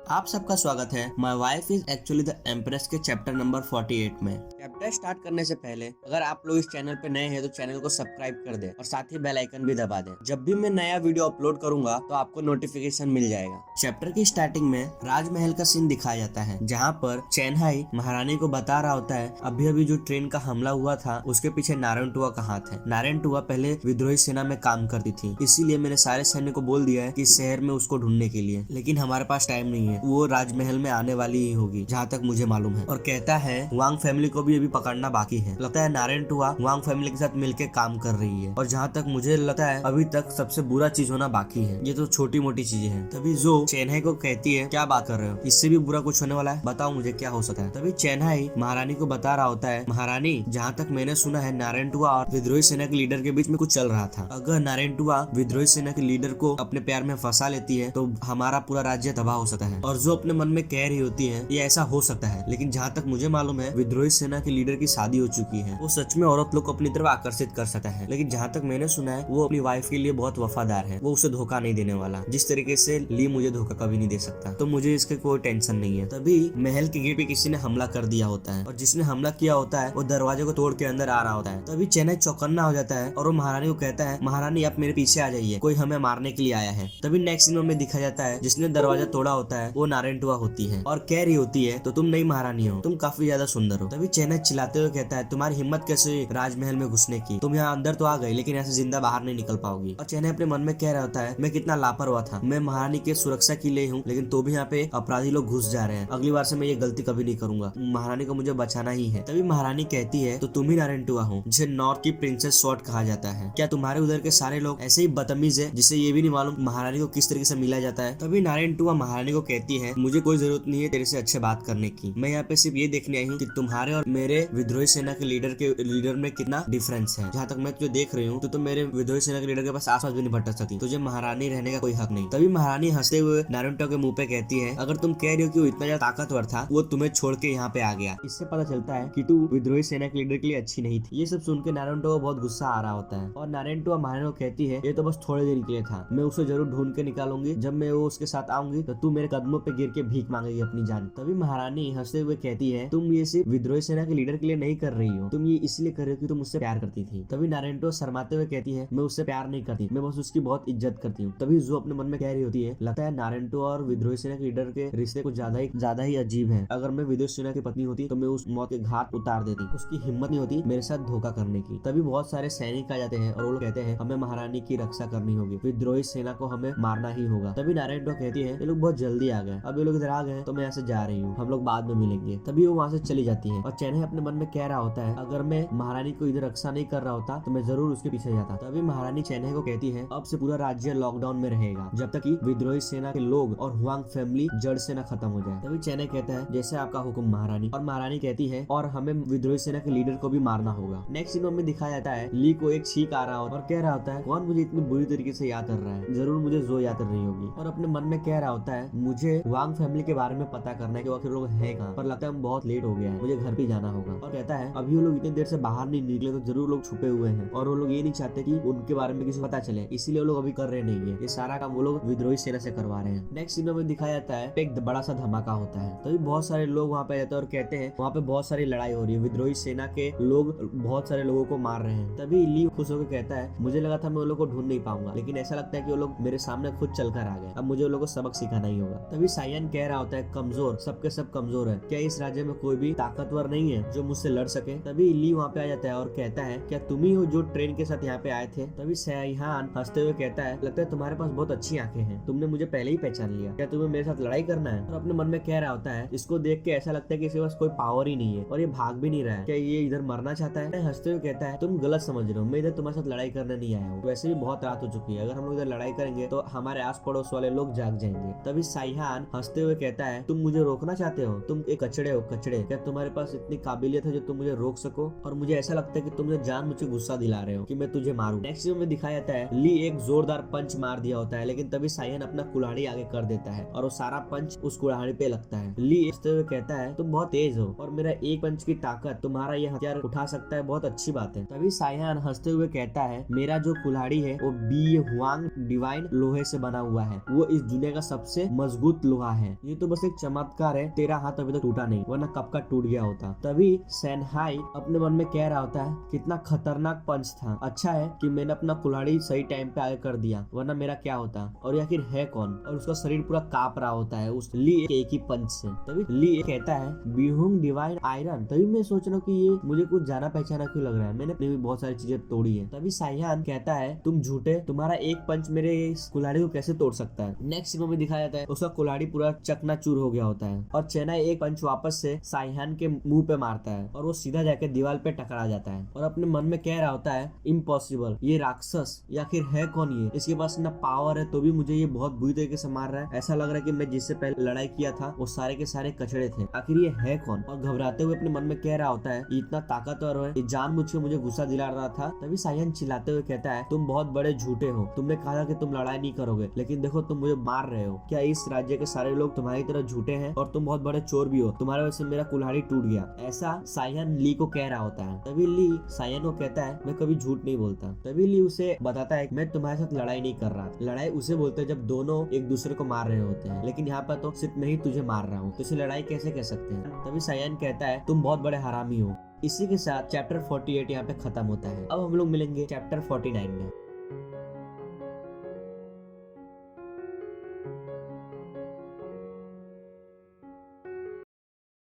आप सबका स्वागत है my wife is actually the empress के चैप्टर नंबर 48 में। चैप्टर स्टार्ट करने से पहले अगर आप लोग इस चैनल पे नए हैं तो चैनल को सब्सक्राइब कर दें और साथ ही बेल आइकन भी दबा दें। जब भी मैं नया वीडियो अपलोड करूंगा तो आपको नोटिफिकेशन मिल जाएगा। चैप्टर की स्टार्टिंग में राजमहल का सीन दिखाया जाता है, जहाँ पर चेन्हाई महारानी को बता रहा होता है अभी अभी जो ट्रेन का हमला हुआ था उसके पीछे नारायणटुआ का हाथ है। नारायणटुआ पहले विद्रोही सेना में काम करती थी, इसीलिए मैंने सारे सैन्य को बोल दिया है कि शहर में उसको ढूंढने के लिए, लेकिन हमारे पास टाइम नहीं है। वो राजमहल में आने वाली ही होगी जहाँ तक मुझे मालूम है। और कहता है वांग फैमिली को भी अभी पकड़ना बाकी है। लगता है नारायणटुआ वांग फैमिली के साथ मिलकर काम कर रही है, और जहाँ तक मुझे लगता है अभी तक सबसे बुरा चीज होना बाकी है। ये तो छोटी मोटी चीजें हैं। तभी जो चेन्हाई को कहती है क्या बात कर रहे हो, इससे भी बुरा कुछ होने वाला है, बताओ मुझे क्या हो सकता है। तभी चेन्हाई महारानी को बता रहा होता है महारानी जहाँ तक मैंने सुना है नारायणटुआ और विद्रोही सेना के लीडर के बीच में कुछ चल रहा था। अगर नारायणटुआ विद्रोही सेना के लीडर को अपने प्यार में फंसा लेती है तो हमारा पूरा राज्य तबाह हो सकता है। और जो अपने मन में कह रही होती है ये ऐसा हो सकता है, लेकिन जहाँ तक मुझे मालूम है विद्रोही सेना के लीडर की शादी हो चुकी है। वो सच में औरत लोग को अपनी तरफ आकर्षित कर सकता है, लेकिन जहाँ तक मैंने सुना है वो अपनी वाइफ के लिए बहुत वफादार है। वो उसे धोखा नहीं देने वाला, जिस तरीके से ली मुझे धोखा कभी नहीं दे सकता। तो मुझे इसके कोई टेंशन नहीं है। तभी महल के गेट पे किसी ने हमला कर दिया होता है, और जिसने हमला किया होता है वो दरवाजे को तोड़ के अंदर आ रहा होता है। तभी चेन्नई चौकन्ना हो जाता है और वो महारानी को कहता है महारानी आप मेरे पीछे आ जाइए, कोई हमें मारने के लिए आया है। तभी नेक्स्ट सीन में दिखा जाता है जिसने दरवाजा तोड़ा होता है वो नारायणटुआ होती है और कह रही होती है तो तुम नई महारानी हो, तुम काफी ज्यादा सुंदर हो। तभी चेन्नई चिल्लाते हुए कहता है तुम्हारी हिम्मत कैसे राजमहल में घुसने की, तुम यहाँ अंदर तो आ गई लेकिन ऐसे जिंदा बाहर नहीं निकल पाओगी। और चेन्नई अपने मन में कह रहा होता है मैं कितना लापरवाह था, मैं महारानी की सुरक्षा के लिए हूँ लेकिन तो भी यहाँ पे अपराधी लोग घुस जा रहे हैं। अगली बार से मैं ये गलती कभी नहीं करूंगा, महारानी को मुझे बचाना ही है। तभी महारानी कहती है तो तुम ही नारायणटुआ हो जिसे नॉर्थ की प्रिंसेस शॉर्ट कहा जाता है, क्या तुम्हारे उधर के सारे लोग ऐसे ही बदतमीज है जिसे ये भी नहीं मालूम महारानी को किस तरीके से मिला जाता है। तभी नारायणटुआ महारानी को कहती है मुझे कोई जरूरत नहीं है तेरे से अच्छे बात करने की, मैं यहाँ पे सिर्फ ये देखने आई हूँ कि तुम्हारे और मेरे विद्रोही सेना के लीडर में कितना डिफरेंस है। जहाँ तक मैं तुझे देख रही हूँ तो मेरे विद्रोही सेना के लीडर के पास आसपास भी नहीं भटक सकती, तुझे महारानी रहने का कोई हक नहीं। तभी महारानी हंसते हुए नारायणटुआ के मुंह पे कहती है अगर तुम कह रही हो कि वो इतना ज्यादा ताकतवर था वो तुम्हें छोड़ के यहाँ पे आ गया, इससे पता चलता है कि तू विद्रोही सेना के लीडर के लिए अच्छी नहीं थी। ये सब सुन के नारायणटुआ को बहुत गुस्सा आ रहा होता है, और नारायणटुआ महारानी को कहती है ये तो बस थोड़े देर के लिए था, मैं उसे जरूर ढूंढ के निकालूंगी, जब मैं वो उसके साथ आऊंगी तो तू मेरे कदमों पे गिर के भीख मांगेगी अपनी जान। तभी महारानी हंसते हुए कहती है तुम ये सिर्फ विद्रोही सेना के लीडर के लिए नहीं कर रही हो, तुम ये इसलिए कर रही हो कि तुम उससे प्यार करती थी। तभी नारायणटुआ शर्माते हुए कहती है मैं उससे प्यार नहीं करती, मैं बस उसकी बहुत इज्जत करती हूँ। तभी जो अपने मन में कह रही होती है लगता है नारायणटुआ और विद्रोही सेना के लीडर के रिश्ते कुछ ज्यादा ही अजीब है। अगर मैं विद्रोही सेना की पत्नी होती तो मैं उस मौत के घाट उतार देती, उसकी हिम्मत नहीं होती मेरे साथ धोखा करने की। तभी बहुत सारे सैनिक आ जाते हैं और वो लोग कहते हैं हमें महारानी की रक्षा करनी होगी, विद्रोही सेना को हमें मारना ही होगा। तभी नारायणटुआ कहती है ये लोग बहुत जल्दी आ गए, अब ये लोग इधर आ गए तो मैं यहाँ से जा रही हूँ, हम लोग बाद में मिलेंगे। तभी वो वहाँ से चली जाती है, और चेन्नई अपने मन में कह रहा होता है अगर मैं महारानी को इधर रक्षा नहीं कर रहा होता तो मैं जरूर उसके पीछे जाता। तभी महारानी चेन्नई को कहती है अब से पूरा राज्य लॉकडाउन में रहेगा जब तक कि विद्रोही सेना के लोग और हुआंग फैमिली जड़ से न खत्म हो जाए। तभी चेन्नई कहता है जैसे आपका हुक्म महारानी, और महारानी कहती है और हमें विद्रोही सेना के लीडर को भी मारना होगा। नेक्स्ट सीन में दिखाया जाता है ली को एक छींक आ रहा होता है और कह रहा होता है कौन मुझे इतनी बुरी तरीके से याद कर रहा है, जरूर मुझे जो याद कर रही होगी। और अपने मन में कह रहा होता है मुझे वांग फैमिली के बारे में पता करना है कि वो आखिर लोग हैं कहाँ, पर लगता है बहुत लेट हो गया है, मुझे घर पे जाना होगा। और कहता है अभी वो लोग इतनी देर से बाहर नहीं निकले तो जरूर लोग छुपे हुए हैं, और वो लोग ये नहीं चाहते कि उनके बारे में किसी को पता चले, इसीलिए वो लोग अभी कर रहे नहीं है, ये सारा काम वो लोग विद्रोही सेना से करवा रहे हैं। नेक्स्ट सीन में दिखाया जाता है एक बड़ा सा धमाका होता है। तभी बहुत सारे लोग वहाँ पे जाते हैं और कहते हैं वहाँ पे बहुत सारी लड़ाई हो रही है, विद्रोही सेना के लोग बहुत सारे लोगों को मार रहे हैं। तभी ली खुश होकर कहता है मुझे लगा था मैं वो लोग को ढूंढ नहीं पाऊंगा, लेकिन ऐसा लगता है कि वो लोग मेरे सामने खुद चलकर आ गए, अब मुझे वो लोग को सबक सिखाना ही होगा। तभी सायन कह रहा होता है कमजोर सबके सब कमजोर है, क्या इस राज्य में कोई भी ताकतवर नहीं है जो मुझसे लड़ सके। तभी ली वहाँ पे आ जाता है और कहता है क्या तुम ही हो जो ट्रेन के साथ यहाँ पे आए थे। तभी सायहान हंसते हुए कहता है लगता है तुम्हारे पास बहुत अच्छी आंखें हैं, तुमने मुझे पहले ही पहचान लिया, क्या तुम्हें मेरे साथ लड़ाई करना है। और अपने मन में कह रहा होता है इसको देख के ऐसा लगता है कि इसके पास कोई पावर ही नहीं है और ये भाग भी नहीं रहा है, क्या ये इधर मरना चाहता है। हंसते हुए कहता है तुम गलत समझ रहे हो, मैं इधर तुम्हारे साथ लड़ाई करने नहीं आया हूँ, वैसे भी बहुत रात हो चुकी है, अगर हम लोग इधर लड़ाई करेंगे तो हमारे आस पड़ोस वाले लोग जाग जाएंगे। तभी सायहान हंसते हुए कहता है तुम मुझे रोकना चाहते हो, तुम एक कचड़े हो कचड़े, क्या तुम्हारे पास इतनी काबिलियत है जो तुम मुझे रोक सको, और मुझे ऐसा लगता है कि तुम मुझे जान मुझे गुस्सा दिला रहे हो कि मैं तुझे मारूं। नेक्स्ट में दिखाया जाता है ली एक जोरदार पंच मार दिया होता है, लेकिन तभी सायन अपना कुल्हाड़ी आगे कर देता है और वो सारा पंच उस कुल्हाड़ी पे लगता है। ली हंसते हुए कहता है तुम बहुत तेज हो और मेरा एक पंच की ताकत तुम्हारा ये हथियार उठा सकता है, बहुत अच्छी बात है। तभी सायन हंसते हुए कहता है मेरा जो कुल्हाड़ी है वो बी हुआंग डिवाइन लोहे से बना हुआ है, वो इस दुनिया का सबसे मजबूत लोहा है, ये तो बस एक चमत्कार है, तेरा हाथ अभी तक टूटा नहीं, वरना कब का टूट गया होता। तभी सैनहाई अपने मन में कह रहा होता है कितना खतरनाक पंच था, अच्छा है कि मैंने अपना कुल्हाड़ी सही टाइम पे आगे कर दिया, वरना मेरा क्या होता। और आखिर है कौन, और उसका शरीर पूरा कांप रहा होता है उस ली के एक ही पंच से। तभी ली कहता है बीहुंग डिवाइन आयरन। तभी मैं सोच रहा हूँ कि ये मुझे कुछ जाना पहचाना क्यों लग रहा है, मैंने भी बहुत सारी चीजें तोड़ी है। तभी सायहान कहता है तुम झूठे, तुम्हारा एक पंच मेरे इस कुल्हाड़ी को कैसे तोड़ सकता है। नेक्स्ट में दिखाया जाता है उसका कुल्हाड़ी पूरा चकनाचूर हो गया होता है और चेन्नई एक पंच वापस से सायहान के मुंह पे मारता है और वो सीधा जाके दीवार पे टकरा जाता है और अपने मन में कह रहा होता है इम्पॉसिबल, ये राक्षस या आखिर है कौन, ये इसके पास ना पावर है तो भी मुझे ये बहुत बुरी तरीके से मार रहा है, ऐसा लग रहा है कि मैं जिससे पहले लड़ाई किया था वो सारे के सारे कचड़े थे, आखिर ये है कौन। और घबराते हुए अपने मन में कह रहा होता है इतना ताकतवर है, ये जानबूझ के मुझे गुस्सा दिला रहा था। तभी सायन चिल्लाते हुए कहता है तुम बहुत बड़े झूठे हो, तुमने कहा था कि तुम लड़ाई नहीं करोगे, लेकिन देखो तुम मुझे मार रहे हो, क्या इस राज्य के सारे लोग तुम्हारी तरह झूठे हैं और तुम बहुत बड़े चोर भी हो, तुम्हारे वजह से मेरा कुल्हाड़ी टूट गया, ऐसा सायन ली को कह रहा होता है। तभी ली सायन को कहता है मैं कभी झूठ नहीं बोलता। तभी ली उसे बताता है मैं तुम्हारे साथ लड़ाई नहीं कर रहा, लड़ाई उसे बोलते हैं जब दोनों एक दूसरे को मार रहे होते हैं, लेकिन यहाँ पर तो सिर्फ मैं ही तुझे मार रहा हूँ, तो इसे लड़ाई कैसे कह सकते हैं। तभी सायन कहता है तुम बहुत बड़े हरामी हो। इसी के साथ चैप्टर 48 यहाँ पे खत्म होता है। अब हम लोग मिलेंगे चैप्टर 49 में।